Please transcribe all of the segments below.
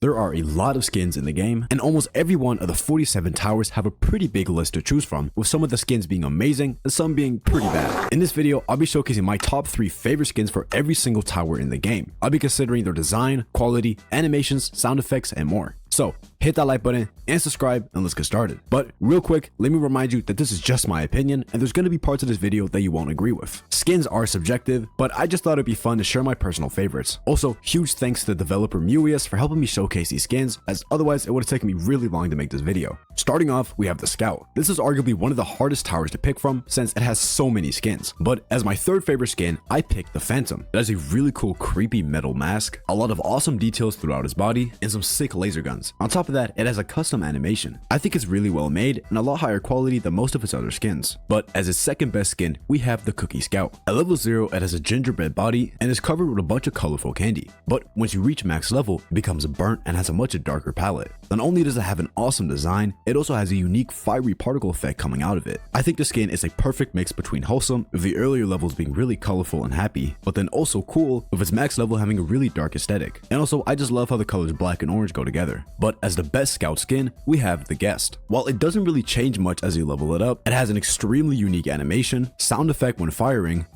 There are a lot of skins in the game, and almost every one of the 47 towers have a pretty big list to choose from, with some of the skins being amazing and some being pretty bad. In this video, I'll be showcasing my top 3 favorite skins for every single tower in the game. I'll be considering their design, quality, animations, sound effects, and more. So hit that like button and subscribe and let's get started. But real quick, let me remind you that this is just my opinion and there's going to be parts of this video that you won't agree with. Skins are subjective, but I just thought it'd be fun to share my personal favorites. Also, huge thanks to the developer Muius for helping me showcase these skins, as otherwise it would have taken me really long to make this video. Starting off, we have the Scout. This is arguably one of the hardest towers to pick from since it has so many skins. But as my third favorite skin, I picked the Phantom. It has a really cool creepy metal mask, a lot of awesome details throughout his body, and some sick laser guns. On top of that, it has a custom animation. I think it's really well made and a lot higher quality than most of its other skins. But as its second best skin, we have the Cookie Scout. At level 0, it has a gingerbread body and is covered with a bunch of colorful candy. But once you reach max level, it becomes burnt and has a much darker palette. Not only does it have an awesome design, it also has a unique fiery particle effect coming out of it. I think the skin is a perfect mix between wholesome, with the earlier levels being really colorful and happy, but then also cool, with its max level having a really dark aesthetic. And also, I just love how the colors black and orange go together. But as the best Scout skin, we have the Guest. While it doesn't really change much as you level it up, it has an extremely unique animation, sound effect when firing,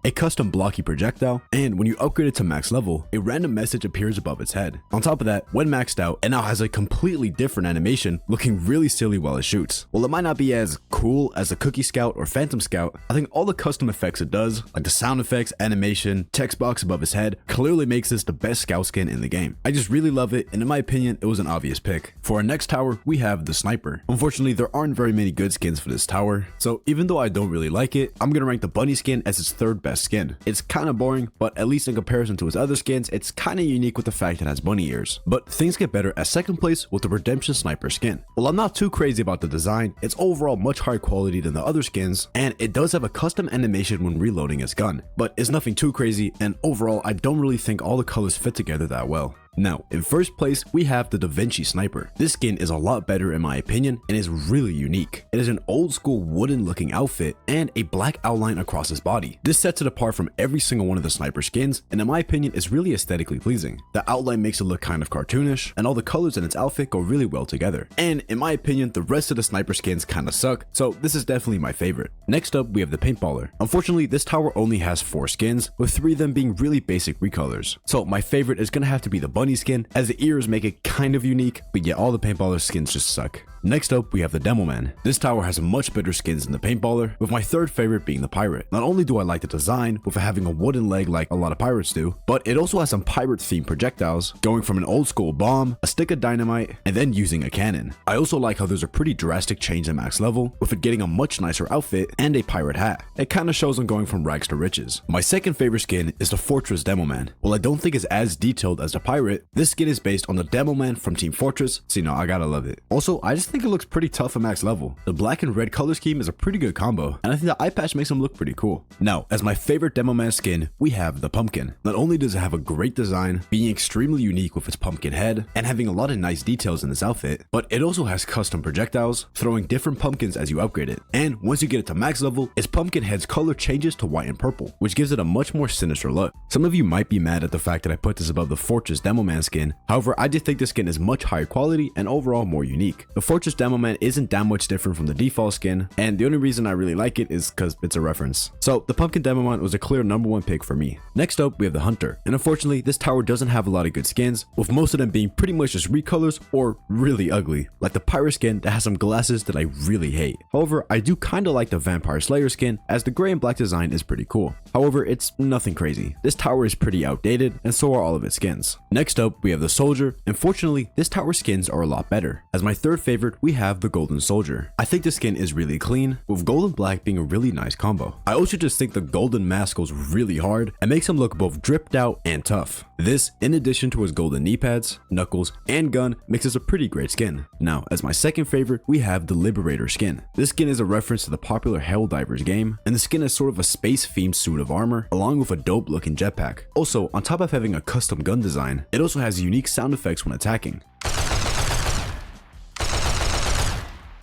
a custom blocky projectile, and when you upgrade it to max level, a random message appears above its head. On top of that, when maxed out, it now has a completely different animation, looking really silly while it shoots. While it might not be as cool as the Cookie Scout or Phantom Scout, I think all the custom effects it does, like the sound effects, animation, text box above his head, clearly makes this the best Scout skin in the game. I just really love it, and in my opinion, it was an obvious pick. For our next tower, we have the Sniper. Unfortunately, there aren't very many good skins for this tower, so even though I don't really like it, I'm gonna rank the Bunny skin as its third best skin. It's kind of boring, but at least in comparison to its other skins, it's kind of unique with the fact it has bunny ears. But things get better at second place with the Redemption Sniper skin. While I'm not too crazy about the design, it's overall much higher quality than the other skins, and it does have a custom animation when reloading its gun, but it's nothing too crazy, and overall I don't really think all the colors fit together that well. Now, in first place, we have the Da Vinci Sniper. This skin is a lot better in my opinion and is really unique. It is an old school wooden looking outfit and a black outline across his body. This sets it apart from every single one of the Sniper skins, and in my opinion is really aesthetically pleasing. The outline makes it look kind of cartoonish, and all the colors in its outfit go really well together. And in my opinion, the rest of the Sniper skins kinda suck, so this is definitely my favorite. Next up, we have the Paintballer. Unfortunately, this tower only has 4 skins, with 3 of them being really basic recolors. So my favorite is gonna have to be the Bunny skin, as the ears make it kind of unique, but yet all the Paintballer skins just suck. Next up, we have the Demoman. This tower has much better skins than the Paintballer, with my third favorite being the Pirate. Not only do I like the design, with it having a wooden leg like a lot of pirates do, but it also has some pirate-themed projectiles, going from an old school bomb, a stick of dynamite, and then using a cannon. I also like how there's a pretty drastic change in max level, with it getting a much nicer outfit and a pirate hat. It kinda shows I'm going from rags to riches. My second favorite skin is the Fortress Demoman. While I don't think it's as detailed as the Pirate, this skin is based on the Demoman from Team Fortress, so you know, I gotta love it. Also, I just think it looks pretty tough at max level. The black and red color scheme is a pretty good combo, and I think the eye patch makes him look pretty cool. Now, as my favorite Demoman skin, we have the Pumpkin. Not only does it have a great design, being extremely unique with its pumpkin head, and having a lot of nice details in its outfit, but it also has custom projectiles, throwing different pumpkins as you upgrade it. And once you get it to max level, its pumpkin head's color changes to white and purple, which gives it a much more sinister look. Some of you might be mad at the fact that I put this above the Fortress Demoman skin, however, I just think this skin is much higher quality and overall more unique. The Fortress Demoman isn't that much different from the default skin, and the only reason I really like it is because it's a reference. So the Pumpkin Demoman was a clear #1 pick for me. Next up, we have the Hunter, and unfortunately this tower doesn't have a lot of good skins, with most of them being pretty much just recolors or really ugly, like the Pirate skin that has some glasses that I really hate. However, I do kinda like the Vampire Slayer skin, as the gray and black design is pretty cool. However, it's nothing crazy. This tower is pretty outdated, and so are all of its skins. Next up, we have the Soldier. Unfortunately, this tower skins are a lot better. As my third favorite, we have the Golden Soldier. I think the skin is really clean, with gold and black being a really nice combo. I also just think the golden mask goes really hard and makes him look both dripped out and tough. This, in addition to his golden knee pads, knuckles, and gun, makes this a pretty great skin. Now, as my second favorite, we have the Liberator skin. This skin is a reference to the popular Helldivers game, and the skin is sort of a space-themed suit of armor, along with a dope looking jetpack. Also, on top of having a custom gun design, it also has unique sound effects when attacking.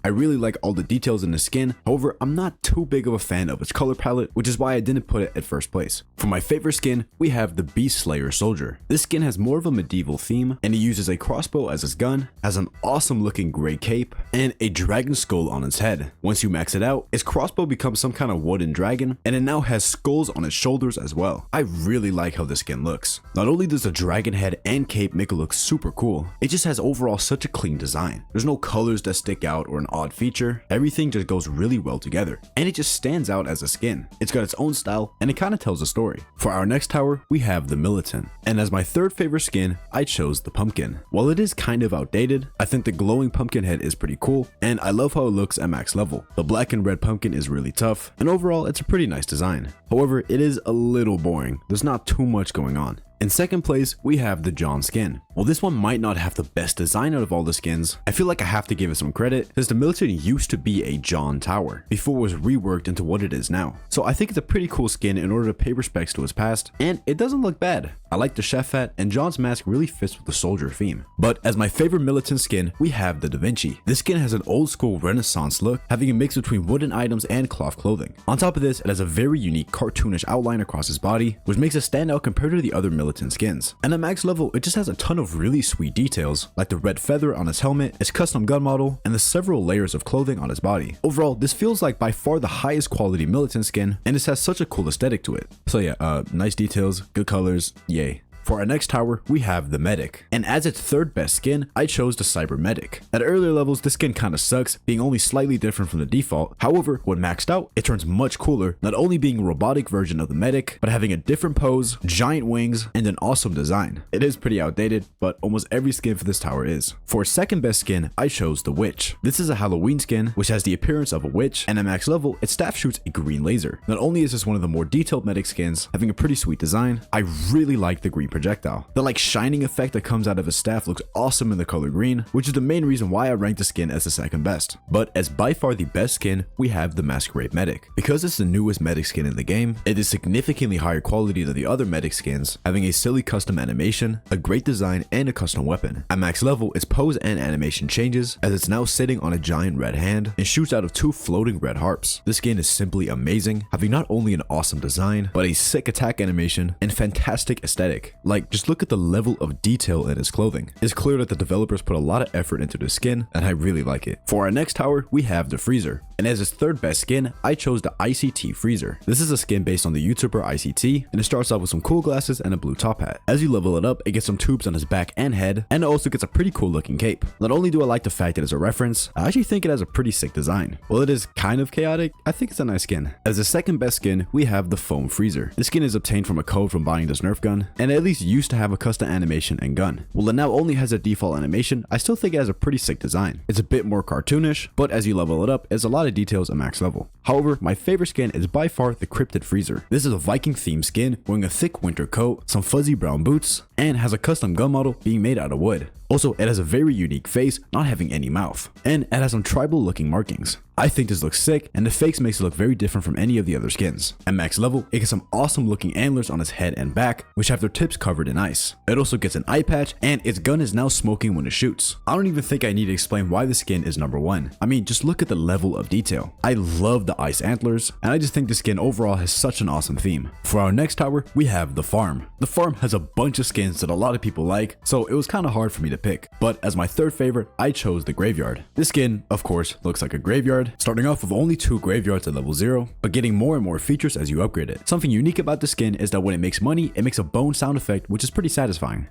I really like all the details in the skin, however, I'm not too big of a fan of its color palette, which is why I didn't put it at first place. For my favorite skin, we have the Beast Slayer Soldier. This skin has more of a medieval theme, and he uses a crossbow as his gun, has an awesome looking gray cape, and a dragon skull on its head. Once you max it out, his crossbow becomes some kind of wooden dragon, and it now has skulls on its shoulders as well. I really like how this skin looks. Not only does the dragon head and cape make it look super cool, it just has overall such a clean design. There's no colors that stick out or an odd feature. Everything just goes really well together, and it just stands out as a skin. It's got its own style, and it kind of tells a story. For our next tower, we have the militant, and as my third favorite skin, I chose the pumpkin. While it is kind of outdated, I think the glowing pumpkin head is pretty cool, and I love how it looks at max level. The black and red pumpkin is really tough, and overall it's a pretty nice design. However, it is a little boring. There's not too much going on. In second place, we have the John skin. While this one might not have the best design out of all the skins, I feel like I have to give it some credit since the militant used to be a John tower before it was reworked into what it is now. So I think it's a pretty cool skin in order to pay respects to its past, and it doesn't look bad. I like the chef hat, and John's mask really fits with the soldier theme. But as my favorite militant skin, we have the Da Vinci. This skin has an old school Renaissance look, having a mix between wooden items and cloth clothing. On top of this, it has a very unique cartoonish outline across his body, which makes it stand out compared to the other militant skins. And at max level, it just has a ton of really sweet details, like the red feather on his helmet, his custom gun model, and the several layers of clothing on his body. Overall, this feels like by far the highest quality militant skin, and this has such a cool aesthetic to it. So yeah, nice details, good colors, yay. For our next tower, we have the Medic, and as its third best skin, I chose the Cyber Medic. At earlier levels, this skin kinda sucks, being only slightly different from the default. However, when maxed out, it turns much cooler, not only being a robotic version of the Medic, but having a different pose, giant wings, and an awesome design. It is pretty outdated, but almost every skin for this tower is. For second best skin, I chose the Witch. This is a Halloween skin, which has the appearance of a witch, and at max level, its staff shoots a green laser. Not only is this one of the more detailed Medic skins, having a pretty sweet design, I really like the green projectile. The like shining effect that comes out of his staff looks awesome in the color green, which is the main reason why I ranked the skin as the second best. But as by far the best skin, we have the Masquerade Medic. Because it's the newest Medic skin in the game, it is significantly higher quality than the other Medic skins, having a silly custom animation, a great design, and a custom weapon. At max level, its pose and animation changes, as it's now sitting on a giant red hand and shoots out of two floating red harps. This skin is simply amazing, having not only an awesome design, but a sick attack animation and fantastic aesthetic. Like, just look at the level of detail in his clothing. It's clear that the developers put a lot of effort into the skin, and I really like it. For our next tower, we have the Freezer, and as its third best skin, I chose the ICT Freezer. This is a skin based on the YouTuber ICT, and it starts off with some cool glasses and a blue top hat. As you level it up, it gets some tubes on his back and head, and it also gets a pretty cool looking cape. Not only do I like the fact that it's a reference, I actually think it has a pretty sick design. While it is kind of chaotic, I think it's a nice skin. As the second best skin, we have the Foam Freezer. This skin is obtained from a code from buying this Nerf gun, and it at least used to have a custom animation and gun. While it now only has a default animation, I still think it has a pretty sick design. It's a bit more cartoonish, but as you level it up, it's a lot of details at max level. However, my favorite skin is by far the Cryptid Freezer. This is a Viking themed skin wearing a thick winter coat, some fuzzy brown boots, and has a custom gun model being made out of wood. Also, it has a very unique face, not having any mouth, and it has some tribal looking markings. I think this looks sick, and the face makes it look very different from any of the other skins. At max level, it gets some awesome looking antlers on its head and back, which have their tips covered in ice. It also gets an eye patch, and its gun is now smoking when it shoots. I don't even think I need to explain why the skin is number one. I mean, just look at the level of detail. I love the ice antlers, and I just think the skin overall has such an awesome theme. For our next tower, we have the Farm. The Farm has a bunch of skins that a lot of people like, so it was kind of hard for me to pick. But as my third favorite, I chose the Graveyard. This skin, of course, looks like a graveyard, starting off with only 2 graveyards at level 0, but getting more and more features as you upgrade it. Something unique about the skin is that when it makes money, it makes a bone sound effect, which is pretty satisfying.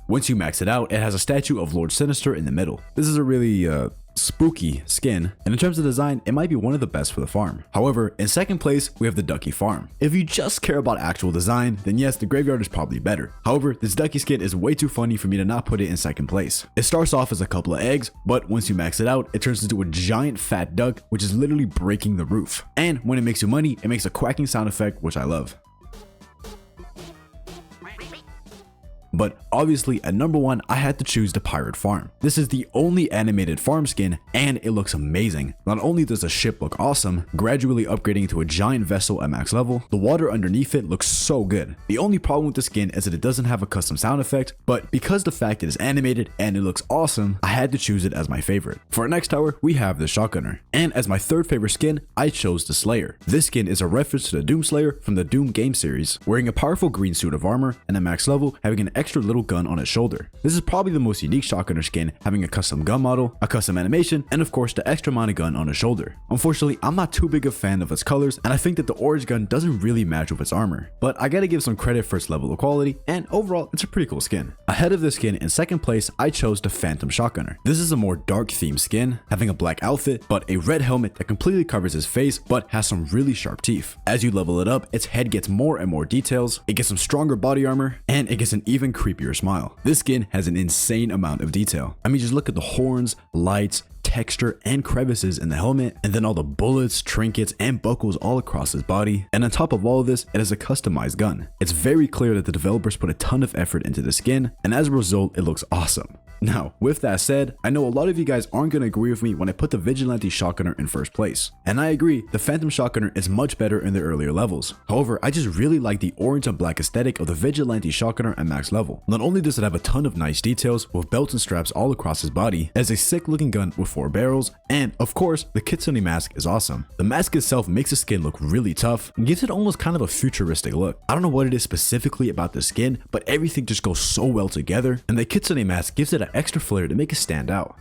Once you max it out, it has a statue of Lord Sinister in the middle. This is a really, spooky skin, and in terms of design, it might be one of the best for the Farm. However, in second place, we have the Ducky Farm. If you just care about actual design, then yes, the Graveyard is probably better. However, this Ducky skin is way too funny for me to not put it in second place. It starts off as a couple of eggs, but once you max it out, it turns into a giant fat duck, which is literally breaking the roof. And when it makes you money, it makes a quacking sound effect, which I love. But obviously at number 1, I had to choose the pirate farm. This is the only animated farm skin and it looks amazing. Not only does the ship look awesome, gradually upgrading to a giant vessel at max level, the water underneath it looks so good. The only problem with the skin is that it doesn't have a custom sound effect, but because the fact it is animated and it looks awesome, I had to choose it as my favorite. For our next tower, we have the shotgunner. And as my third favorite skin, I chose the Slayer. This skin is a reference to the Doom Slayer from the Doom game series, wearing a powerful green suit of armor and at max level having an extra little gun on its shoulder. This is probably the most unique shotgunner skin, having a custom gun model, a custom animation, and of course the extra minigun on its shoulder. Unfortunately, I'm not too big a fan of its colors, and I think that the orange gun doesn't really match with its armor, but I gotta give some credit for its level of quality, and overall it's a pretty cool skin. Ahead of this skin in second place, I chose the Phantom Shotgunner. This is a more dark themed skin, having a black outfit, but a red helmet that completely covers his face, but has some really sharp teeth. As you level it up, its head gets more and more details, it gets some stronger body armor, and it gets an even creepier smile. This skin has an insane amount of detail. I mean, just look at the horns, lights, texture, and crevices in the helmet, and then all the bullets, trinkets, and buckles all across his body. And on top of all of this, it has a customized gun. It's very clear that the developers put a ton of effort into the skin, and as a result, it looks awesome. Now, with that said, I know a lot of you guys aren't going to agree with me when I put the Vigilante Shotgunner in first place. And I agree, the Phantom Shotgunner is much better in the earlier levels. However, I just really like the orange and black aesthetic of the Vigilante Shotgunner at max level. Not only does it have a ton of nice details with belts and straps all across his body, it has a sick looking gun with 4 barrels, and of course, the Kitsune mask is awesome. The mask itself makes the skin look really tough and gives it almost kind of a futuristic look. I don't know what it is specifically about the skin, but everything just goes so well together, and the Kitsune mask gives it an extra flair to make it stand out.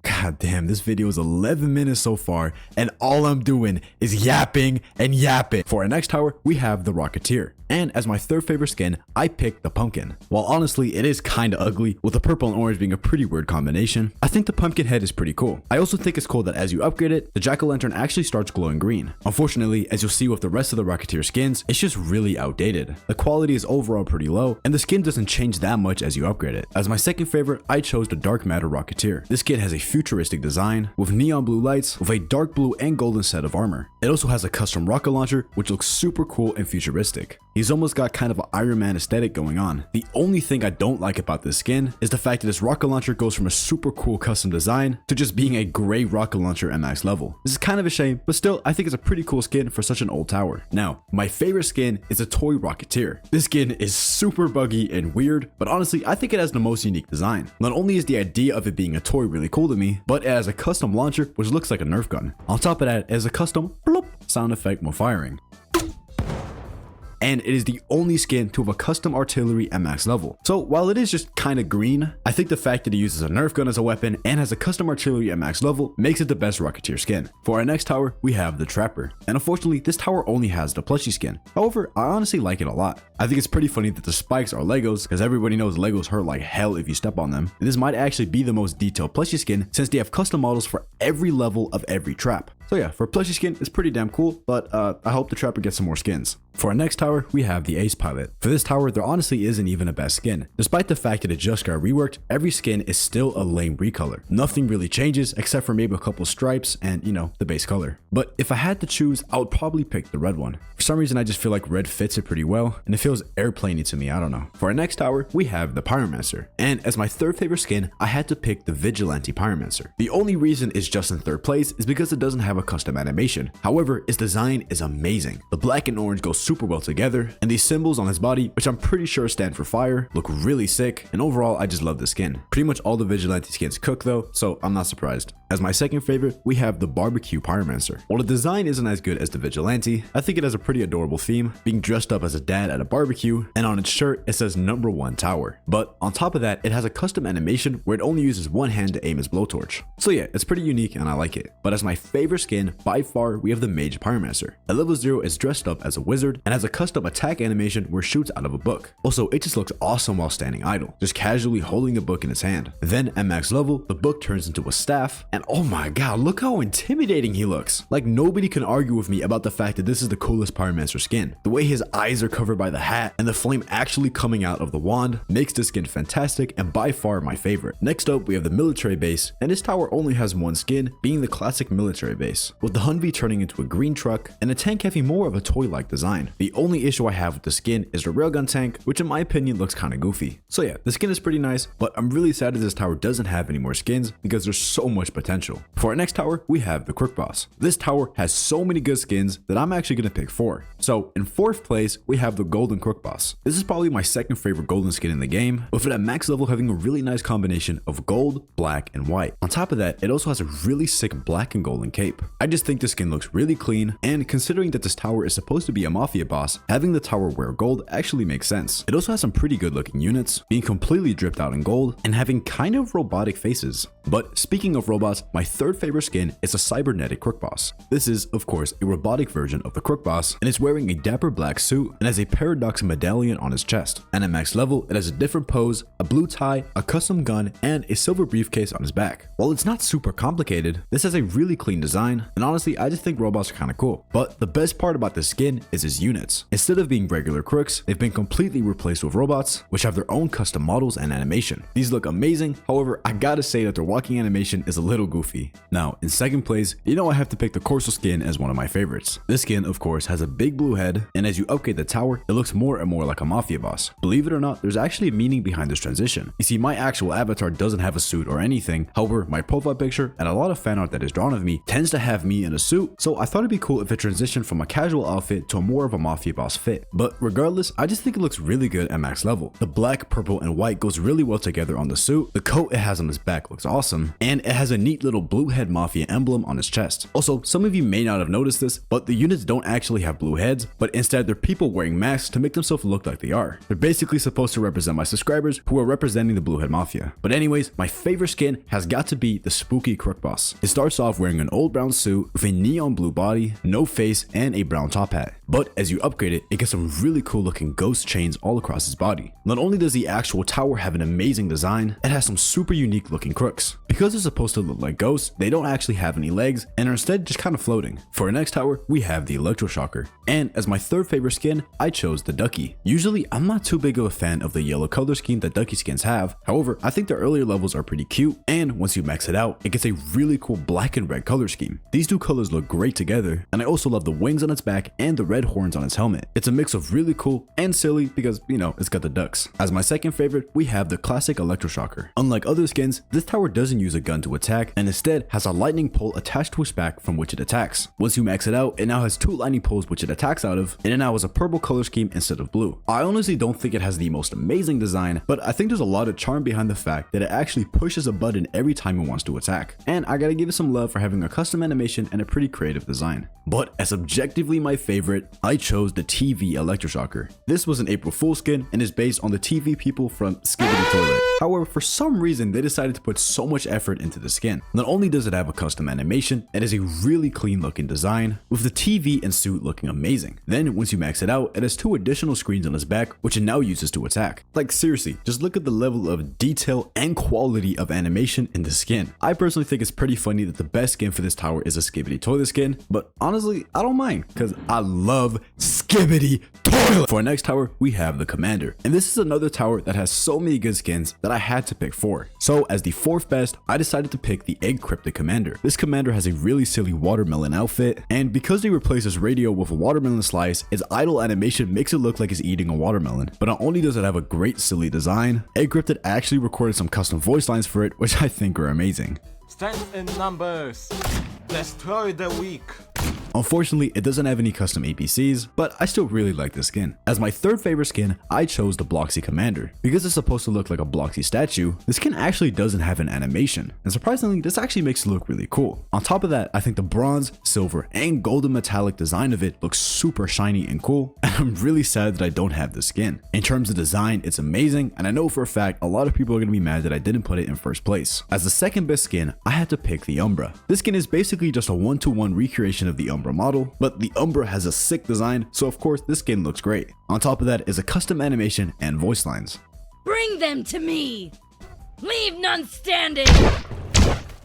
God damn, this video is 11 minutes so far, and all I'm doing is yapping and yapping. For our next tower, we have the Rocketeer. And as my third favorite skin, I picked the Pumpkin. While honestly, it is kinda ugly, with the purple and orange being a pretty weird combination, I think the pumpkin head is pretty cool. I also think it's cool that as you upgrade it, the jack-o'-lantern actually starts glowing green. Unfortunately, as you'll see with the rest of the Rocketeer skins, it's just really outdated. The quality is overall pretty low, and the skin doesn't change that much as you upgrade it. As my second favorite, I chose the Dark Matter Rocketeer. This skin has a futuristic design, with neon blue lights, with a dark blue and golden set of armor. It also has a custom rocket launcher, which looks super cool and futuristic. He's almost got kind of an Iron Man aesthetic going on. The only thing I don't like about this skin is the fact that this rocket launcher goes from a super cool custom design to just being a gray rocket launcher at max level. This is kind of a shame, but still, I think it's a pretty cool skin for such an old tower. Now, my favorite skin is the Toy Rocketeer. This skin is super buggy and weird, but honestly, I think it has the most unique design. Not only is the idea of it being a toy really cool to me, but it has a custom launcher which looks like a Nerf gun. On top of that, it has a custom bloop sound effect while firing. And it is the only skin to have a custom artillery at max level. So while it is just kinda green, I think the fact that it uses a Nerf gun as a weapon and has a custom artillery at max level makes it the best Rocketeer skin. For our next tower, we have the Trapper. And unfortunately, this tower only has the plushie skin. However, I honestly like it a lot. I think it's pretty funny that the spikes are Legos, because everybody knows Legos hurt like hell if you step on them. And this might actually be the most detailed plushie skin since they have custom models for every level of every trap. So yeah, for plushie skin, it's pretty damn cool, but I hope the Trapper gets some more skins. For our next tower, we have the Ace Pilot. For this tower, there honestly isn't even a best skin. Despite the fact that it just got reworked, every skin is still a lame recolor. Nothing really changes except for maybe a couple stripes and, you know, the base color. But if I had to choose, I would probably pick the red one. For some reason, I just feel like red fits it pretty well, and it feels airplaney to me, I don't know. For our next tower, we have the Pyromancer. And as my third favorite skin, I had to pick the Vigilante Pyromancer. The only reason it's just in third place is because it doesn't have a custom animation. However, its design is amazing. The black and orange go super well together, and these symbols on his body, which I'm pretty sure stand for fire, look really sick, and overall, I just love the skin. Pretty much all the Vigilante skins cook though, so I'm not surprised. As my second favorite, we have the Barbecue Pyromancer. While the design isn't as good as the Vigilante, I think it has a pretty adorable theme, being dressed up as a dad at a barbecue, and on its shirt, it says #1 tower. But on top of that, it has a custom animation where it only uses one hand to aim its blowtorch. So yeah, it's pretty unique and I like it. But as my favorite skin, by far, we have the Mage Pyromancer. At level 0, it's dressed up as a wizard and has a custom attack animation where it shoots out of a book. Also, it just looks awesome while standing idle, just casually holding the book in its hand. Then at max level, the book turns into a staff, and And oh my god, look how intimidating he looks. Like nobody can argue with me about the fact that this is the coolest pyromancer skin. The way his eyes are covered by the hat and the flame actually coming out of the wand makes this skin fantastic and by far my favorite. Next up, we have the military base, and this tower only has one skin, being the classic military base, with the Humvee turning into a green truck and the tank having more of a toy-like design. The only issue I have with the skin is the railgun tank, which in my opinion looks kinda goofy. So yeah, the skin is pretty nice, but I'm really sad that this tower doesn't have any more skins because there's so much potential. For our next tower, we have the Crook boss. This tower has so many good skins that I'm actually gonna pick 4. So in 4th place, we have the golden Crook boss. This is probably my second favorite golden skin in the game, with it at max level having a really nice combination of gold, black, and white. On top of that, it also has a really sick black and golden cape. I just think the skin looks really clean, and considering that this tower is supposed to be a mafia boss, having the tower wear gold actually makes sense. It also has some pretty good looking units, being completely dripped out in gold and having kind of robotic faces. But speaking of robots, my 3rd favorite skin is a cybernetic Crook boss. This is, of course, a robotic version of the Crook boss, and it's wearing a dapper black suit and has a paradox medallion on his chest. And at max level, it has a different pose, a blue tie, a custom gun, and a silver briefcase on his back. While it's not super complicated, this has a really clean design, and honestly, I just think robots are kinda cool. But the best part about this skin is his units. Instead of being regular crooks, they've been completely replaced with robots, which have their own custom models and animation. These look amazing, however, I gotta say that their walking animation is a little goofy. Now, in 2nd place, you know I have to pick the CORSO skin as one of my favorites. This skin, of course, has a big blue head, and as you upgrade the tower, it looks more and more like a mafia boss. Believe it or not, there's actually a meaning behind this transition. You see, my actual avatar doesn't have a suit or anything, however, my profile picture and a lot of fan art that is drawn of me tends to have me in a suit, so I thought it'd be cool if it transitioned from a casual outfit to a more of a mafia boss fit. But regardless, I just think it looks really good at max level. The black, purple, and white goes really well together on the suit, the coat it has on his back looks awesome, and it has a neat little Blue Head Mafia emblem on his chest. Also, some of you may not have noticed this, but the units don't actually have blue heads, but instead they're people wearing masks to make themselves look like they are. They're basically supposed to represent my subscribers who are representing the Blue Head Mafia. But anyways, my favorite skin has got to be the spooky Crook boss. It starts off wearing an old brown suit with a neon blue body, no face, and a brown top hat. But as you upgrade it, it gets some really cool looking ghost chains all across his body. Not only does the actual tower have an amazing design, it has some super unique looking crooks. Because they're supposed to look like ghosts, they don't actually have any legs and are instead just kind of floating. For our next tower, we have the electroshocker. And as my 3rd favorite skin, I chose the ducky. Usually, I'm not too big of a fan of the yellow color scheme that ducky skins have. However, I think the earlier levels are pretty cute, and once you max it out, it gets a really cool black and red color scheme. These two colors look great together, and I also love the wings on its back and the red horns on its helmet. It's a mix of really cool and silly because, you know, it's got the ducks. As my 2nd favorite, we have the classic electroshocker. Unlike other skins, this tower doesn't use a gun to attack and instead has a lightning pole attached to its back from which it attacks. Once you max it out, it now has 2 lightning poles which it attacks out of, and it now has a purple color scheme instead of blue. I honestly don't think it has the most amazing design, but I think there's a lot of charm behind the fact that it actually pushes a button every time it wants to attack. And I gotta give it some love for having a custom animation and a pretty creative design. But as objectively my favorite, I chose the TV electroshocker. This was an April Fool's skin and is based on the TV people from Skibidi Toilet. However, for some reason, they decided to put so much effort into the skin. Not only does it have a custom animation, it has a really clean looking design, with the TV and suit looking amazing. Then once you max it out, it has 2 additional screens on its back, which it now uses to attack. Like seriously, just look at the level of detail and quality of animation in the skin. I personally think it's pretty funny that the best skin for this tower is a Skibidi Toilet skin, but honestly, I don't mind, because I love Skibidi Toilet. For our next tower, we have the Commander, and this is another tower that has so many good skins that I had to pick 4. So as the 4th best, I decided to pick the Egg Cryptic Commander. This commander has a really silly watermelon outfit, and because they replaced his radio with a watermelon slice, its idle animation makes it look like he's eating a watermelon. But not only does it have a great silly design, Egg Cryptic actually recorded some custom voice lines for it, which I think are amazing. Strength in numbers. Destroy the weak. Unfortunately, it doesn't have any custom APCs, but I still really like this skin. As my 3rd favorite skin, I chose the Bloxy Commander. Because it's supposed to look like a Bloxy statue, this skin actually doesn't have an animation, and surprisingly, this actually makes it look really cool. On top of that, I think the bronze, silver, and golden metallic design of it looks super shiny and cool, and I'm really sad that I don't have this skin. In terms of design, it's amazing, and I know for a fact a lot of people are going to be mad that I didn't put it in 1st place. As the 2nd best skin, I had to pick the Umbra. This skin is basically just a 1-to-1 recreation of the Umbra model, but the Umbra has a sick design, so of course this skin looks great. On top of that is a custom animation and voice lines. Bring them to me! Leave none standing!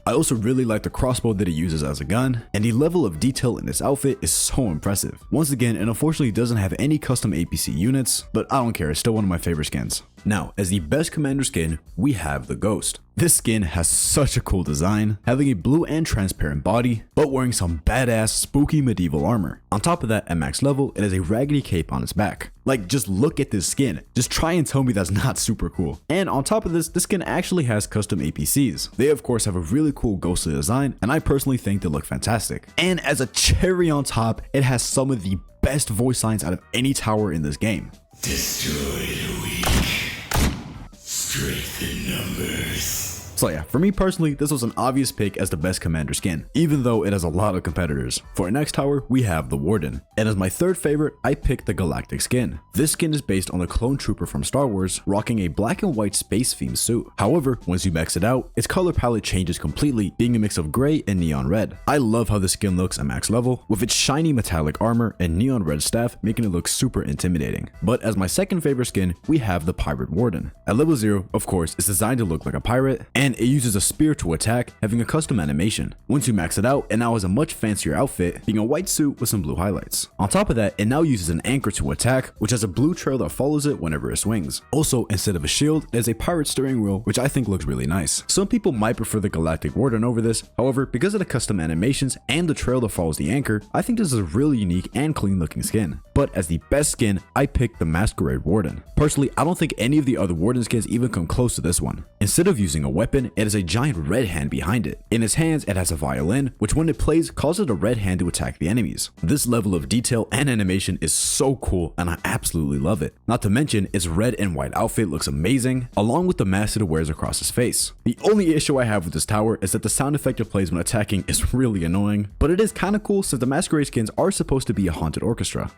I also really like the crossbow that he uses as a gun, and the level of detail in this outfit is so impressive. Once again, it unfortunately doesn't have any custom APC units, but I don't care, it's still one of my favorite skins. Now, as the best commander skin, we have the Ghost. This skin has such a cool design, having a blue and transparent body, but wearing some badass spooky medieval armor. On top of that, at max level, it has a raggedy cape on its back. Like, just look at this skin. Just try and tell me that's not super cool. And on top of this skin actually has custom APCs. They of course have a really cool ghostly design, and I personally think they look fantastic. And as a cherry on top, it has some of the best voice lines out of any tower in this game. Destroy the weak. Strength in numbers. So yeah, for me personally, this was an obvious pick as the best commander skin, even though it has a lot of competitors. For our next tower, we have the Warden. And as my third favorite, I picked the Galactic skin. This skin is based on the clone trooper from Star Wars, rocking a black and white space themed suit. However, once you max it out, its color palette changes completely, being a mix of gray and neon red. I love how this skin looks at max level, with its shiny metallic armor and neon red staff making it look super intimidating. But as my second favorite skin, we have the Pirate Warden. At level 0, of course, it's designed to look like a pirate, and it uses a spear to attack, having a custom animation. Once you max it out, it now has a much fancier outfit, being a white suit with some blue highlights. On top of that, it now uses an anchor to attack, which has a blue trail that follows it whenever it swings. Also, instead of a shield, there's a pirate steering wheel, which I think looks really nice. Some people might prefer the Galactic Warden over this, however, because of the custom animations and the trail that follows the anchor, I think this is a really unique and clean looking skin. But as the best skin, I picked the Masquerade Warden. Personally, I don't think any of the other Warden skins even come close to this one. Instead of using a weapon, it has a giant red hand behind it. In its hands, it has a violin, which when it plays, causes the red hand to attack the enemies. This level of detail and animation is so cool, and I absolutely love it. Not to mention, its red and white outfit looks amazing, along with the mask that it wears across his face. The only issue I have with this tower is that the sound effect it plays when attacking is really annoying, but it is kinda cool since the Masquerade skins are supposed to be a haunted orchestra.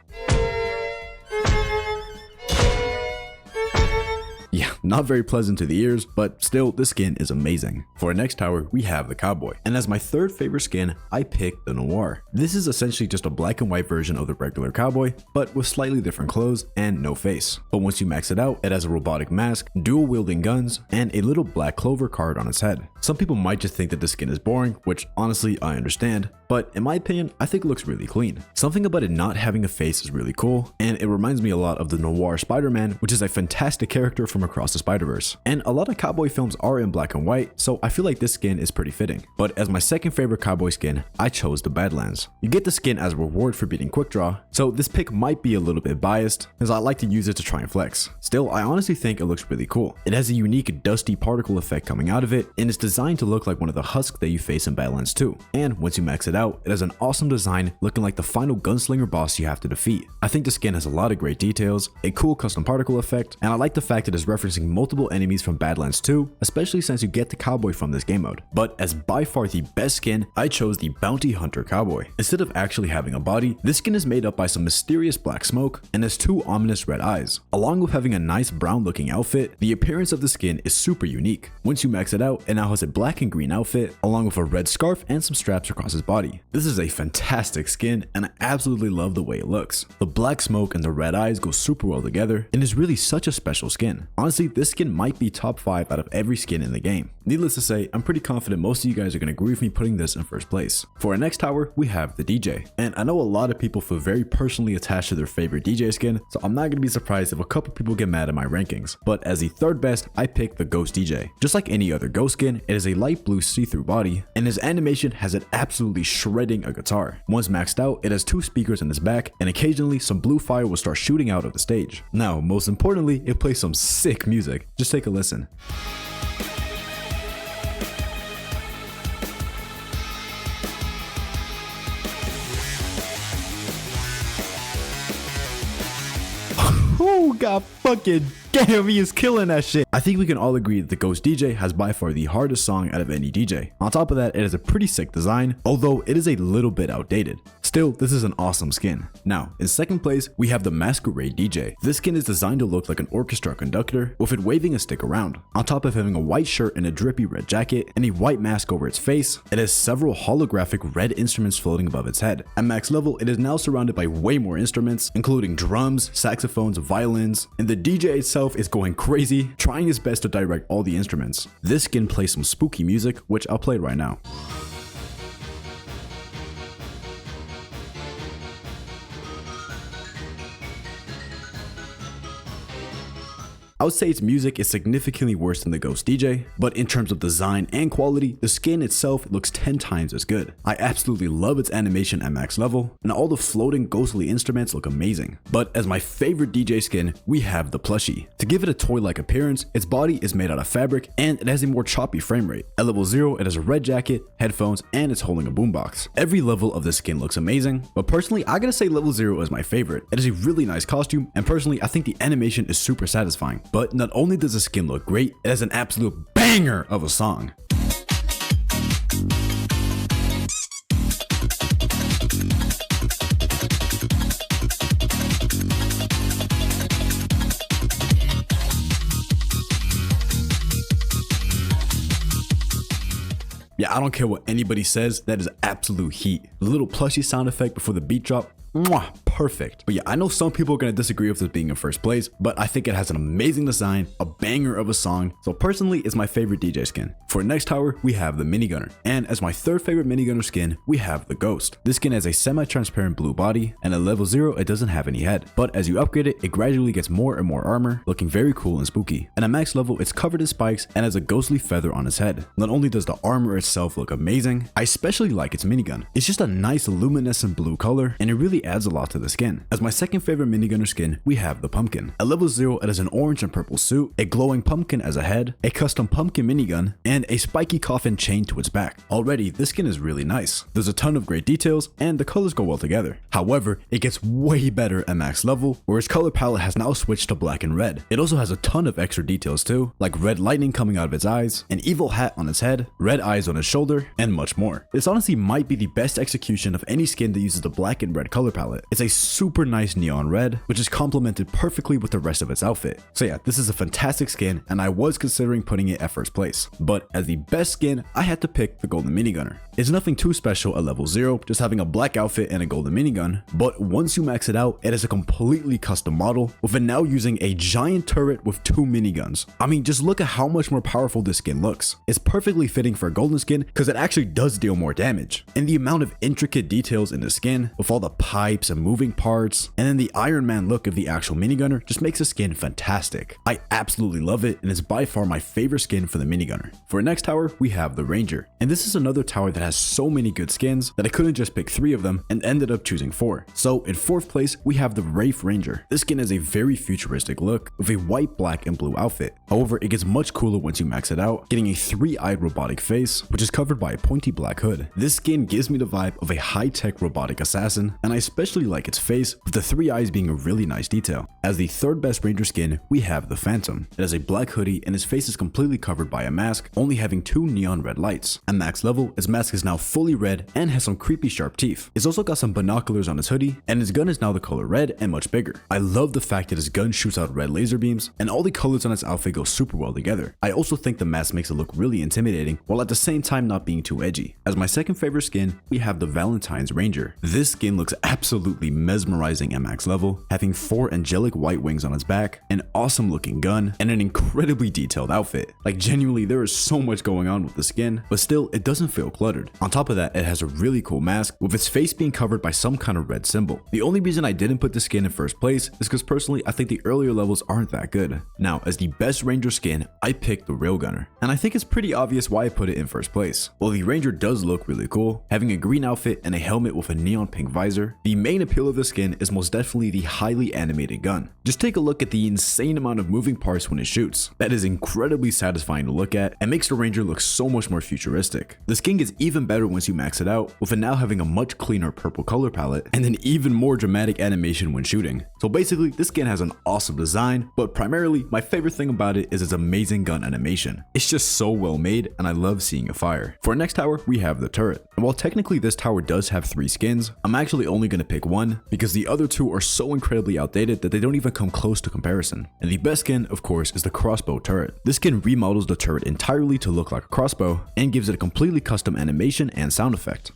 Yeah, not very pleasant to the ears, but still, this skin is amazing. For our next tower, we have the Cowboy. And as my third favorite skin, I picked the Noir. This is essentially just a black and white version of the regular Cowboy, but with slightly different clothes and no face. But once you max it out, it has a robotic mask, dual wielding guns, and a little black clover card on its head. Some people might just think that this skin is boring, which honestly, I understand. But in my opinion, I think it looks really clean. Something about it not having a face is really cool, and it reminds me a lot of the Noir Spider-Man, which is a fantastic character from Across the Spider-Verse. And a lot of cowboy films are in black and white, so I feel like this skin is pretty fitting. But as my second favorite cowboy skin, I chose the Badlands. You get the skin as a reward for beating Quick Draw, so this pick might be a little bit biased, as I like to use it to try and flex. Still, I honestly think it looks really cool. It has a unique dusty particle effect coming out of it, and it's designed to look like one of the husks that you face in Badlands 2. And once you max it out, it has an awesome design looking like the final gunslinger boss you have to defeat. I think the skin has a lot of great details, a cool custom particle effect, and I like the fact that it's referencing multiple enemies from Badlands 2, especially since you get the Cowboy from this game mode. But as by far the best skin, I chose the Bounty Hunter Cowboy. Instead of actually having a body, this skin is made up by some mysterious black smoke and has two ominous red eyes. Along with having a nice brown looking outfit, the appearance of the skin is super unique. Once you max it out, it now has a black and green outfit, along with a red scarf and some straps across his body. This is a fantastic skin, and I absolutely love the way it looks. The black smoke and the red eyes go super well together, and is really such a special skin. Honestly, this skin might be top 5 out of every skin in the game. Needless to say, I'm pretty confident most of you guys are going to agree with me putting this in first place. For our next tower, we have the DJ. And I know a lot of people feel very personally attached to their favorite DJ skin, so I'm not going to be surprised if a couple people get mad at my rankings. But as the third best, I picked the Ghost DJ. Just like any other Ghost skin, it is a light blue see-through body, and his animation has it absolutely shredding a guitar. Once maxed out, it has 2 speakers in his back, and occasionally some blue fire will start shooting out of the stage. Now, most importantly, it plays some sick music. Just take a listen. Oh, god fucking damn, he is killing that shit. I think we can all agree that the Ghost DJ has by far the hardest song out of any DJ. On top of that, it has a pretty sick design, although it is a little bit outdated. Still, this is an awesome skin. Now, in second place, we have the Masquerade DJ. This skin is designed to look like an orchestra conductor, with it waving a stick around. On top of having a white shirt and a drippy red jacket, and a white mask over its face, it has several holographic red instruments floating above its head. At max level, it is now surrounded by way more instruments, including drums, saxophones, violins, and the the DJ itself is going crazy, trying his best to direct all the instruments. This skin plays some spooky music, which I'll play right now. I would say its music is significantly worse than the Ghost DJ, but in terms of design and quality, the skin itself looks 10 times as good. I absolutely love its animation at max level, and all the floating ghostly instruments look amazing. But as my favorite DJ skin, we have the plushie. To give it a toy-like appearance, its body is made out of fabric, and it has a more choppy frame rate. At level 0, it has a red jacket, headphones, and it's holding a boombox. Every level of this skin looks amazing, but personally, I gotta say level 0 is my favorite. It is a really nice costume, and personally, I think the animation is super satisfying. But not only does the skin look great, it has an absolute banger of a song. Yeah, I don't care what anybody says, that is absolute heat. The little plushie sound effect before the beat drop, mwah, perfect. But yeah, I know some people are going to disagree with this being in first place, but I think it has an amazing design, a banger of a song, so personally it's my favorite DJ skin. For next tower, we have the minigunner, and as my third favorite minigunner skin, we have the Ghost. This skin has a semi-transparent blue body, and at level 0 it doesn't have any head, but as you upgrade it, it gradually gets more and more armor, looking very cool and spooky. And at max level, it's covered in spikes and has a ghostly feather on its head. Not only does the armor itself look amazing, I especially like its minigun. It's just a nice luminescent blue color, and it really adds a lot to the skin. As my second favorite minigunner skin, we have the pumpkin. At level 0, it has an orange and purple suit, a glowing pumpkin as a head, a custom pumpkin minigun, and a spiky coffin chained to its back. Already, this skin is really nice. There's a ton of great details, and the colors go well together. However, it gets way better at max level, where its color palette has now switched to black and red. It also has a ton of extra details too, like red lightning coming out of its eyes, an evil hat on its head, red eyes on its shoulder, and much more. This honestly might be the best execution of any skin that uses the black and red color palette. It's a super nice neon red, which is complemented perfectly with the rest of its outfit. So yeah, this is a fantastic skin, and I was considering putting it at first place. But as the best skin, I had to pick the golden minigunner. It's nothing too special at level 0, just having a black outfit and a golden minigun, but once you max it out, it is a completely custom model, with it now using a giant turret with 2 miniguns. I mean, just look at how much more powerful this skin looks. It's perfectly fitting for a golden skin because it actually does deal more damage. And the amount of intricate details in the skin, with all the pipes and moving parts, and then the Iron Man look of the actual minigunner just makes the skin fantastic. I absolutely love it, and it's by far my favorite skin for the minigunner. For our next tower, we have the Ranger, and this is another tower that has so many good skins that I couldn't just pick 3 of them and ended up choosing 4. So in 4th place, we have the Wraith Ranger. This skin has a very futuristic look with a white, black, and blue outfit. However, it gets much cooler once you max it out, getting a 3-eyed robotic face, which is covered by a pointy black hood. This skin gives me the vibe of a high-tech robotic assassin, and I especially like its face, with the 3 eyes being a really nice detail. As the 3rd best Ranger skin, we have the Phantom. It has a black hoodie, and his face is completely covered by a mask, only having 2 neon red lights. At max level, his mask is now fully red and has some creepy sharp teeth. It's also got some binoculars on his hoodie, and his gun is now the color red and much bigger. I love the fact that his gun shoots out red laser beams, and all the colors on his outfit go super well together. I also think the mask makes it look really intimidating, while at the same time not being too edgy. As my second favorite skin, we have the Valentine's Ranger. This skin looks absolutely mesmerizing at max level, having 4 angelic white wings on its back, an awesome looking gun, and an incredibly detailed outfit. Like genuinely, there is so much going on with the skin, but still, it doesn't feel cluttered. On top of that, it has a really cool mask, with its face being covered by some kind of red symbol. The only reason I didn't put the skin in first place is because personally, I think the earlier levels aren't that good. Now, as the best Ranger skin, I picked the Railgunner, and I think it's pretty obvious why I put it in first place. While the Ranger does look really cool, having a green outfit and a helmet with a neon pink visor, the main appeal of the skin is most definitely the highly animated gun. Just take a look at the insane amount of moving parts when it shoots. That is incredibly satisfying to look at and makes the Ranger look so much more futuristic. The skin gets even better once you max it out, with it now having a much cleaner purple color palette and an even more dramatic animation when shooting. So basically, this skin has an awesome design, but primarily my favorite thing about it is its amazing gun animation. It's just so well made, and I love seeing it fire. For our next tower, we have the turret. And while technically this tower does have 3 skins, I'm actually only going to pick 1 because the other 2 are so incredibly outdated that they don't even come close to comparison. And the best skin, of course, is the crossbow turret. This skin remodels the turret entirely to look like a crossbow and gives it a completely custom animation and sound effect.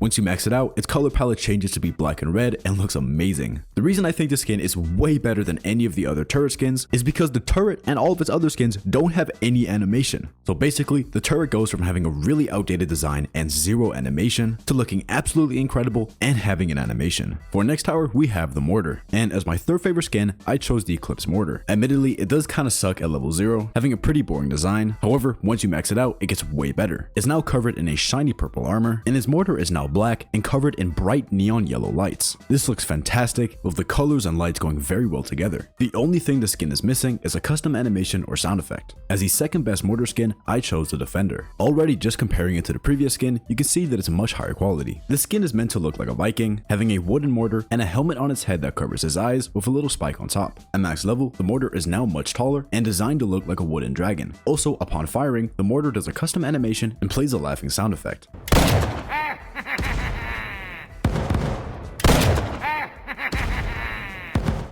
Once you max it out, its color palette changes to be black and red and looks amazing. The reason I think this skin is way better than any of the other turret skins is because the turret and all of its other skins don't have any animation. So basically, the turret goes from having a really outdated design and zero animation to looking absolutely incredible and having an animation. For our next tower, we have the mortar. And as my third favorite skin, I chose the Eclipse mortar. Admittedly, it does kind of suck at level 0, having a pretty boring design. However, once you max it out, it gets way better. It's now covered in a shiny purple armor, and its mortar is now black and covered in bright neon yellow lights. This looks fantastic, with the colors and lights going very well together. The only thing the skin is missing is a custom animation or sound effect. As the second best mortar skin, I chose the Defender. Already just comparing it to the previous skin, you can see that it's much higher quality. This skin is meant to look like a Viking, having a wooden mortar and a helmet on its head that covers his eyes with a little spike on top. At max level, the mortar is now much taller and designed to look like a wooden dragon. Also, upon firing, the mortar does a custom animation and plays a laughing sound effect.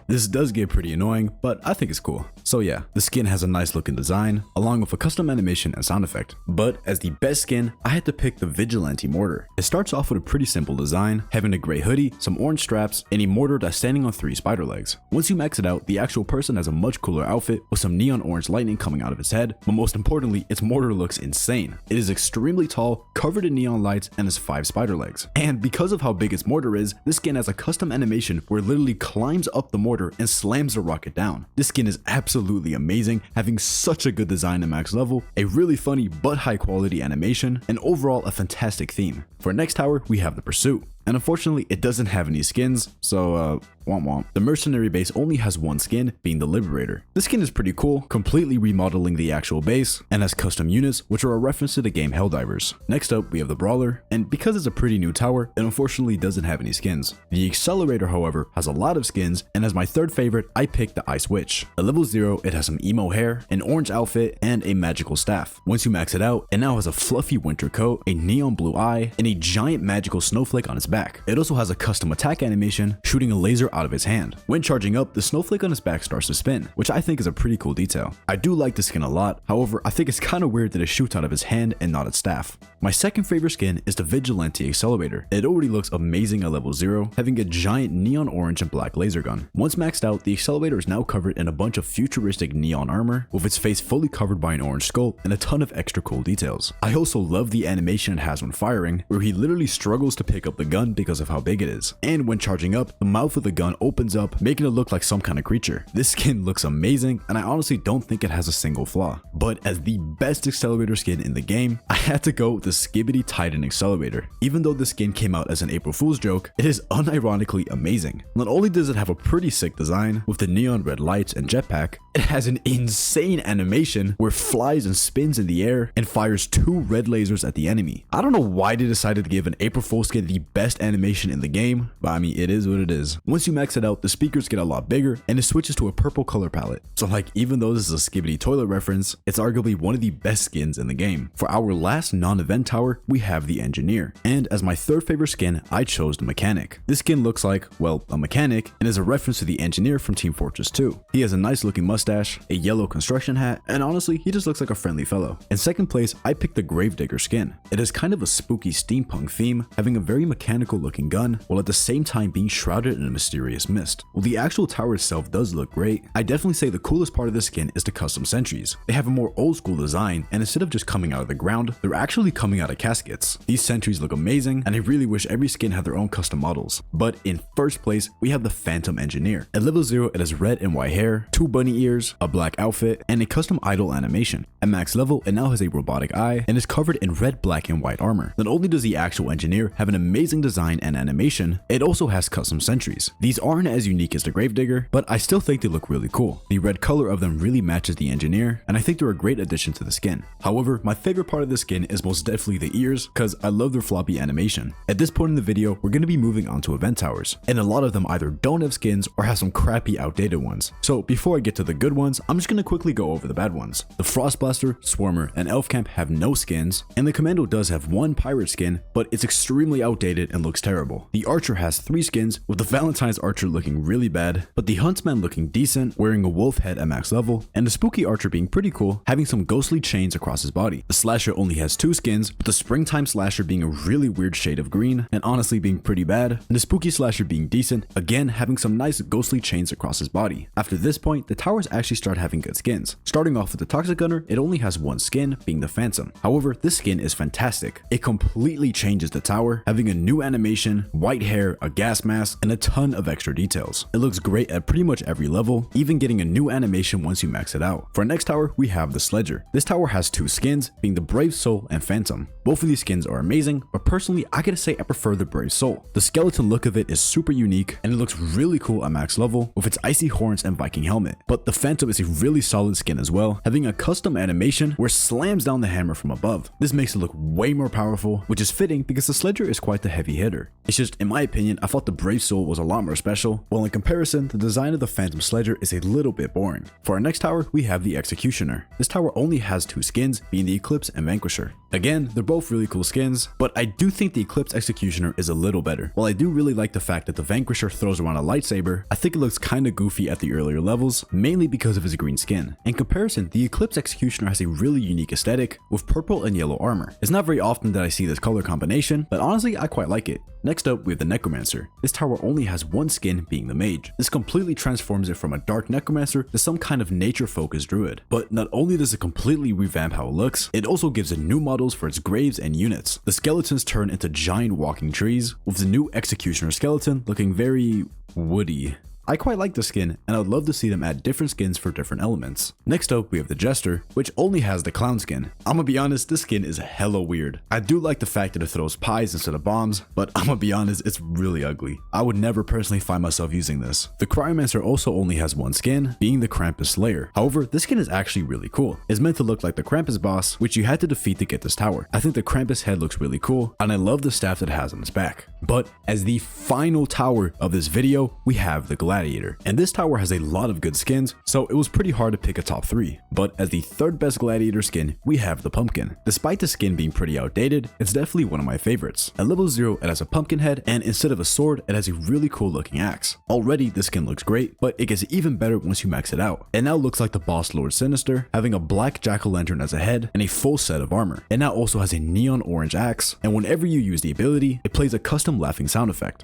This does get pretty annoying, but I think it's cool. So yeah, the skin has a nice looking design, along with a custom animation and sound effect. But as the best skin, I had to pick the Vigilante mortar. It starts off with a pretty simple design, having a gray hoodie, some orange straps, and a mortar that's standing on 3 spider legs. Once you max it out, the actual person has a much cooler outfit with some neon orange lightning coming out of his head, but most importantly, its mortar looks insane. It is extremely tall, covered in neon lights, and has 5 spider legs. And because of how big its mortar is, this skin has a custom animation where it literally climbs up the mortar and slams the rocket down. This skin is absolutely amazing, having such a good design at max level, a really funny but high quality animation, and overall a fantastic theme. For our next tower, we have the Pursuit. And unfortunately, it doesn't have any skins, so womp womp. The mercenary base only has one skin, being the Liberator. This skin is pretty cool, completely remodeling the actual base, and has custom units, which are a reference to the game Helldivers. Next up, we have the Brawler, and because it's a pretty new tower, it unfortunately doesn't have any skins. The Accelerator, however, has a lot of skins, and as my third favorite, I picked the Ice Witch. At level 0, it has some emo hair, an orange outfit, and a magical staff. Once you max it out, it now has a fluffy winter coat, a neon blue eye, and a giant magical snowflake on its back. It also has a custom attack animation, shooting a laser out of his hand. When charging up, the snowflake on his back starts to spin, which I think is a pretty cool detail. I do like the skin a lot, however, I think it's kind of weird that it shoots out of his hand and not its staff. My second favorite skin is the Vigilante Accelerator. It already looks amazing at level 0, having a giant neon orange and black laser gun. Once maxed out, the Accelerator is now covered in a bunch of futuristic neon armor, with its face fully covered by an orange skull and a ton of extra cool details. I also love the animation it has when firing, where he literally struggles to pick up the gun because of how big it is. And when charging up, the mouth of the gun opens up, making it look like some kind of creature. This skin looks amazing, and I honestly don't think it has a single flaw. But as the best accelerator skin in the game, I had to go with the Skibbity Titan Accelerator. Even though this skin came out as an April Fool's joke, it is unironically amazing. Not only does it have a pretty sick design with the neon red lights and jetpack, it has an insane animation where it flies and spins in the air and fires 2 red lasers at the enemy. I don't know why they decided to give an April Fool's skin the best animation in the game, but I mean, it is what it is. Once you max it out, the speakers get a lot bigger and it switches to a purple color palette. So like, even though this is a Skibbity toilet reference, it's arguably one of the best skins in the game. For our last non-event tower, we have the Engineer. And as my third favorite skin, I chose the Mechanic. This skin looks like, well, a mechanic, and is a reference to the Engineer from Team Fortress 2. He has a nice looking mustache, a yellow construction hat, and honestly, he just looks like a friendly fellow. In second place, I picked the Gravedigger skin. It is kind of a spooky steampunk theme, having a very mechanical looking gun, while at the same time being shrouded in a mysterious mist. While the actual tower itself does look great, I definitely say the coolest part of this skin is the custom sentries. They have a more old school design, and instead of just coming out of the ground, they're actually coming out of caskets. These sentries look amazing, and I really wish every skin had their own custom models. But in first place, we have the Phantom Engineer. At level 0, it has red and white hair, 2 bunny ears, a black outfit, and a custom idle animation. At max level, it now has a robotic eye, and is covered in red, black, and white armor. Not only does the actual Engineer have an amazing design and animation, it also has custom sentries. These aren't as unique as the Gravedigger, but I still think they look really cool. The red color of them really matches the Engineer, and I think they're a great addition to the skin. However, my favorite part of the skin is most definitely the ears, because I love their floppy animation. At this point in the video, we're going to be moving on to event towers, and a lot of them either don't have skins or have some crappy outdated ones. So before I get to the good ones, I'm just going to quickly go over the bad ones. The Frostblaster, Swarmer, and Elf Camp have no skins, and the Commando does have one pirate skin, but it's extremely outdated and and looks terrible. The archer has 3 skins, with the Valentine's archer looking really bad, but the huntsman looking decent, wearing a wolf head at max level, and the spooky archer being pretty cool, having some ghostly chains across his body. The slasher only has 2 skins, with the springtime slasher being a really weird shade of green, and honestly being pretty bad, and the spooky slasher being decent, again having some nice ghostly chains across his body. After this point, the towers actually start having good skins. Starting off with the toxic gunner, it only has 1 skin, being the phantom. However, this skin is fantastic. It completely changes the tower, having a new animation, white hair, a gas mask, and a ton of extra details. It looks great at pretty much every level, even getting a new animation once you max it out. For our next tower, we have the sledger. This tower has 2 skins, being the brave soul and phantom. Both of these skins are amazing, but personally I gotta say I prefer the brave soul. The skeleton look of it is super unique, and it looks really cool at max level with its icy horns and Viking helmet. But the phantom is a really solid skin as well, having a custom animation where it slams down the hammer from above. This makes it look way more powerful, which is fitting because the sledger is quite the heavy hitter. It's just, in my opinion, I thought the brave soul was a lot more special, while in comparison, the design of the phantom sledger is a little bit boring. For our next tower, we have the executioner. This tower only has 2 skins, being the eclipse and vanquisher. Again, they're both really cool skins, but I do think the eclipse executioner is a little better. While I do really like the fact that the vanquisher throws around a lightsaber, I think it looks kinda goofy at the earlier levels, mainly because of his green skin. In comparison, the eclipse executioner has a really unique aesthetic with purple and yellow armor. It's not very often that I see this color combination, but honestly I quite like it. Next up, we have the necromancer. This tower only has 1 skin, being the mage. This completely transforms it from a dark necromancer to some kind of nature-focused druid. But not only does it completely revamp how it looks, it also gives it new models for its graves and units. The skeletons turn into giant walking trees, with the new executioner skeleton looking very woody. I quite like the skin, and I would love to see them add different skins for different elements. Next up, we have the jester, which only has the clown skin. I'm gonna be honest, this skin is hella weird. I do like the fact that it throws pies instead of bombs, but I'm gonna be honest, it's really ugly. I would never personally find myself using this. The cryomancer also only has 1 skin, being the Krampus Slayer. However, this skin is actually really cool. It's meant to look like the Krampus boss, which you had to defeat to get this tower. I think the Krampus head looks really cool, and I love the staff that it has on its back. But as the final tower of this video, we have the gladiator. And this tower has a lot of good skins, so it was pretty hard to pick a top 3. But as the 3rd best gladiator skin, we have the pumpkin. Despite the skin being pretty outdated, it's definitely one of my favorites. At level 0, it has a pumpkin head, and instead of a sword, it has a really cool looking axe. Already, this skin looks great, but it gets even better once you max it out. It now looks like the boss Lord Sinister, having a black jack-o'-lantern as a head and a full set of armor. It now also has a neon orange axe, and whenever you use the ability, it plays a custom laughing sound effect.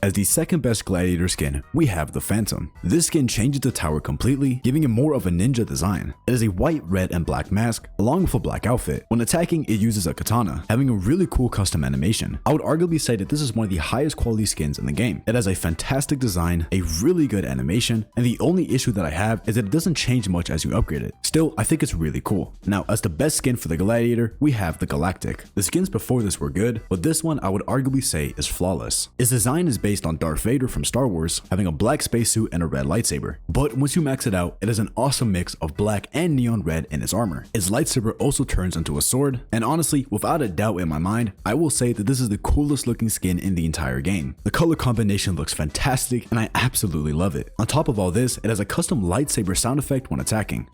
As the 2nd best gladiator skin, we have the Phantom. This skin changes the tower completely, giving it more of a ninja design. It is a white, red, and black mask, along with a black outfit. When attacking, it uses a katana, having a really cool custom animation. I would arguably say that this is one of the highest quality skins in the game. It has a fantastic design, a really good animation, and the only issue that I have is that it doesn't change much as you upgrade it. Still, I think it's really cool. Now, as the best skin for the gladiator, we have the Galactic. The skins before this were good, but this one I would arguably say is flawless. Its design is based on Darth Vader from Star Wars, having a black spacesuit and a red lightsaber. But once you max it out, it is an awesome mix of black and neon red in its armor. Its lightsaber also turns into a sword, and honestly, without a doubt in my mind, I will say that this is the coolest looking skin in the entire game. The color combination looks fantastic, and I absolutely love it. On top of all this, it has a custom lightsaber sound effect when attacking.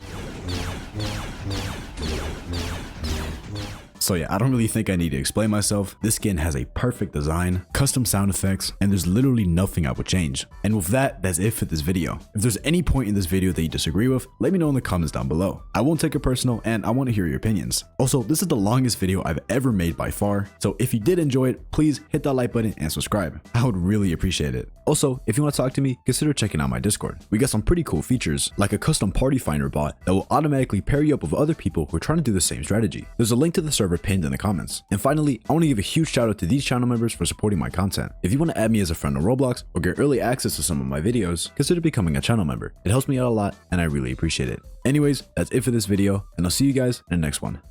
So yeah, I don't really think I need to explain myself. This skin has a perfect design, custom sound effects, and there's literally nothing I would change. And with that, that's it for this video. If there's any point in this video that you disagree with, let me know in the comments down below. I won't take it personal, and I want to hear your opinions. Also, this is the longest video I've ever made by far, so if you did enjoy it, please hit that like button and subscribe. I would really appreciate it. Also, if you want to talk to me, consider checking out my Discord. We got some pretty cool features, like a custom party finder bot that will automatically pair you up with other people who are trying to do the same strategy. There's a link to the server pinned in the comments. And finally, I want to give a huge shout out to these channel members for supporting my content. If you want to add me as a friend on Roblox or get early access to some of my videos, consider becoming a channel member. It helps me out a lot and I really appreciate it. Anyways, that's it for this video, and I'll see you guys in the next one.